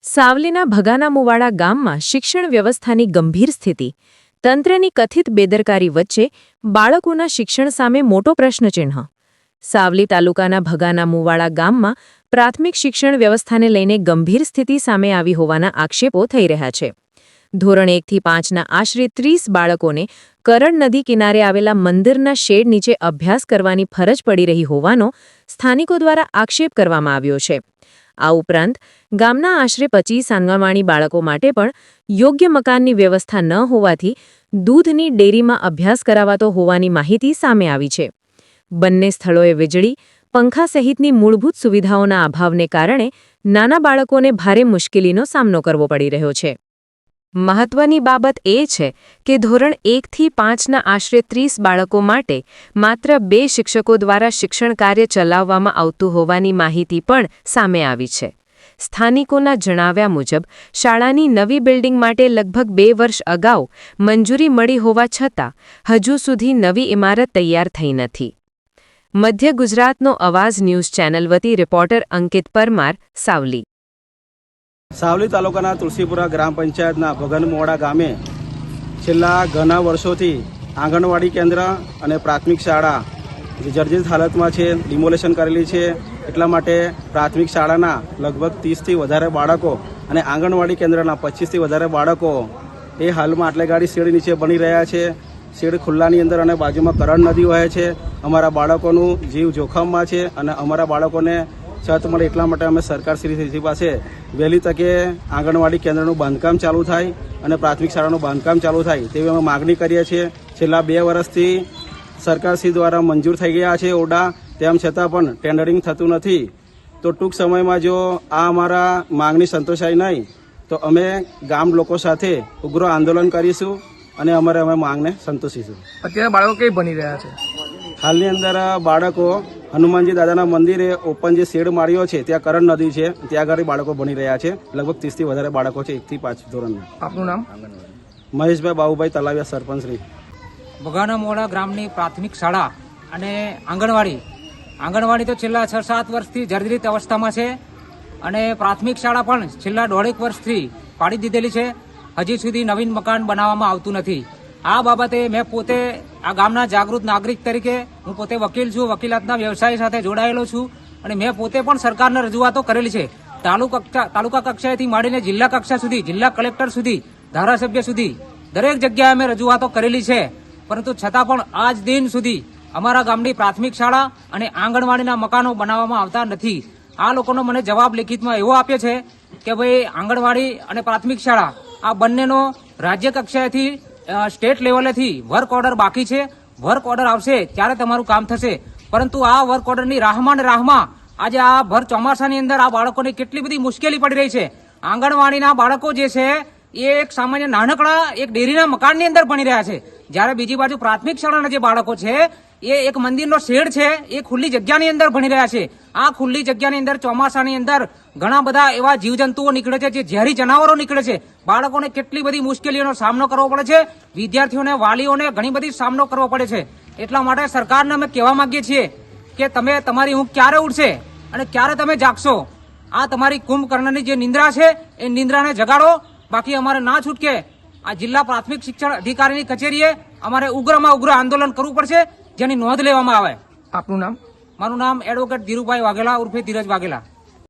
સાવલીના ભગાના મુવાડા ગામમાં શિક્ષણ વ્યવસ્થાની ગંભીર સ્થિતિ. તંત્રની કથિત બેદરકારી વચ્ચે બાળકોના શિક્ષણ સામે મોટો પ્રશ્નચિહ્ન. સાવલી તાલુકાના ભગાના મુવાડા ગામમાં પ્રાથમિક શિક્ષણ વ્યવસ્થાને લઈને ગંભીર સ્થિતિ સામે આવી હોવાના આક્ષેપો થઈ રહ્યા છે. ધોરણ 1 થી 5ના આશરે 30 બાળકોને કરણ નદી કિનારે આવેલા મંદિરના શેડ નીચે અભ્યાસ કરવાની ફરજ પડી રહી હોવાનો સ્થાનિકો દ્વારા આક્ષેપ કરવામાં આવ્યો છે. આ ઉપરાંત ગામના આશરે 25 આંગણવાડી બાળકો માટે પણ યોગ્ય મકાનની વ્યવસ્થા ન હોવાથી દૂધની ડેરીમાં અભ્યાસ કરાવાતો હોવાની માહિતી સામે આવી છે. બંને સ્થળોએ વીજળી, પંખા સહિતની મૂળભૂત સુવિધાઓના અભાવને કારણે નાના બાળકોને ભારે મુશ્કેલીનો સામનો કરવો પડી રહ્યો છે. મહત્વની બાબત એ છે કે ધોરણ 1 થી 5ના આશરે 30 બાળકો માટે માત્ર 2 શિક્ષકો દ્વારા શિક્ષણ કાર્ય ચલાવવામાં આવતું હોવાની માહિતી પણ સામે આવી છે. સ્થાનિકોના જણાવ્યા મુજબ શાળાની નવી બિલ્ડિંગ માટે લગભગ 2 વર્ષ અગાઉ મંજૂરી મળી હોવા છતાં હજુ સુધી નવી ઇમારત તૈયાર થઈ નથી. મધ્ય ગુજરાતનો અવાજ ન્યૂઝ ચેનલ વતી રિપોર્ટર અંકિત પરમાર, સાવલી. સાવલી તાલુકાના તુલસીપુરા ગ્રામ પંચાયતના ભગનમોડા ગામે છેલ્લા ઘણા વર્ષોથી આંગણવાડી કેન્દ્ર અને પ્રાથમિક શાળા જર્જરિત હાલતમાં છે, ડિમોલેશન કરેલી છે. એટલા માટે પ્રાથમિક શાળાના લગભગ 30થી વધારે બાળકો અને આંગણવાડી કેન્દ્રના 25થી વધારે બાળકો એ હાલમાં આટલેગાડી શેડ નીચે બની રહ્યા છે. શેડ ખુલ્લાની અંદર અને બાજુમાં કરણ નદી વહે છે. અમારા બાળકોનું જીવ જોખમમાં છે અને અમારા બાળકોને છત મળે એટલા માટે અમે સરકારશ્રી પાસે વહેલી તકે આંગણવાડી કેન્દ્રનું બાંધકામ ચાલુ થાય અને પ્રાથમિક શાળાનું બાંધકામ ચાલુ થાય તેવી અમે માગણી કરીએ છીએ. છેલ્લા 2 વર્ષથી સરકારશ્રી દ્વારા મંજૂર થઈ ગયા છે ઓરડા, તેમ છતાં પણ ટેન્ડરિંગ થતું નથી. તો ટૂંક સમયમાં જો આ અમારા માગણી સંતોષાય નહીં તો અમે ગામ લોકો સાથે ઉગ્ર આંદોલન કરીશું અને અમે માંગને સંતોષીશું. અત્યારે બાળકો કઈ બની રહ્યા છે? હાલની અંદર બાળકો હનુમાનજી દાદાના મંદિરે ઓપન જે શેડ માર્યો છે ત્યાં કરણ નદી છે, ત્યાં આગળ બાળકો ભણી રહ્યા છે. લગભગ 30થી વધારે બાળકો છે 1 થી 5 ધોરણના. આપનું નામ? મહેશભાઈ બાબુભાઈ તલાવિયા, સરપંચશ્રી. ભગાના મોડા ગ્રામની પ્રાથમિક શાળા અને આંગણવાડી તો છેલ્લા 6-7 વર્ષથી જર્જરિત અવસ્થામાં છે અને પ્રાથમિક શાળા પણ છેલ્લા 1.5 વર્ષથી પાડી દીધેલી છે. હજી સુધી નવીન મકાન બનાવવામાં આવતું નથી. આ બાબતે મેં પોતે આ ગામના જાગૃત નાગરિક તરીકે હું પોતે વકીલ છું, વકીલાતના વ્યવસાય સાથે જોડાયેલો છું અને મેં પોતે પણ સરકારને રજૂઆતો કરેલી છે. તાલુકા કક્ષાએથી માંડીને જિલ્લા કક્ષા સુધી, જિલ્લા કલેક્ટર સુધી, ધારાસભ્ય સુધી દરેક જગ્યાએ અમે રજૂઆતો કરેલી છે. પરંતુ છતાં પણ આજ દિન સુધી અમારા ગામની પ્રાથમિક શાળા અને આંગણવાડીના મકાનો બનાવવામાં આવતા નથી. આ લોકોનો મને જવાબ લેખિતમાં એવો આપ્યો છે કે ભાઈ આંગણવાડી અને પ્રાથમિક શાળા આ બંનેનો રાજ્ય કક્ષાએથી સ્ટેટ લેવલેથી વર્ક ઓર્ડર બાકી છે. વર્ક ઓર્ડર આવશે ત્યારે તમારું કામ થશે. પરંતુ આ વર્ક ઓર્ડરની રાહમાં આજે આ ભર ચોમાસાની અંદર આ બાળકોને કેટલી બધી મુશ્કેલી પડી રહી છે. આંગણવાડીના બાળકો જે છે એ એક સામાન્ય નાનકડા એક ડેરીના મકાનની અંદર ભણી રહ્યા છે, જ્યારે બીજી બાજુ પ્રાથમિક શાળાના જે બાળકો છે એ એક મંદિરનો શેડ છે એ ખુલ્લી જગ્યાની અંદર ભણી રહ્યા છે. આ ખુલ્લી જગ્યાની અંદર ચોમાસાની અંદર ઘણા બધા એવા જીવજંતુઓ નીકળે છે, જે ઝેરી જનાવરો નીકળે છે. બાળકોને કેટલી બધી મુશ્કેલીઓનો સામનો કરવો પડે છે, વિદ્યાર્થીઓને, વાલીઓને ઘણી બધી સામનો કરવો પડે છે. એટલા માટે સરકારને અમે કહેવા માંગીએ છીએ કે તમે તમારી ઊંઘ ક્યારે ઉડશે અને ક્યારે તમે જાગશો. આ તમારી કુંભકર્ણની જે નિંદ્રા છે એ નિંદ્રાને જગાડો. બાકી અમારે ના છૂટકે આ જિલ્લા પ્રાથમિક શિક્ષણ અધિકારીની કચેરીએ અમારે ઉગ્રમાં ઉગ્ર આંદોલન કરવું પડશે, જેની નોંધ લેવામાં આવે. આપનું નામ? મારું નામ એડવોકેટ ધીરુભાઈ વાઘેલા ઉર્ફે ધીરજ વાઘેલા.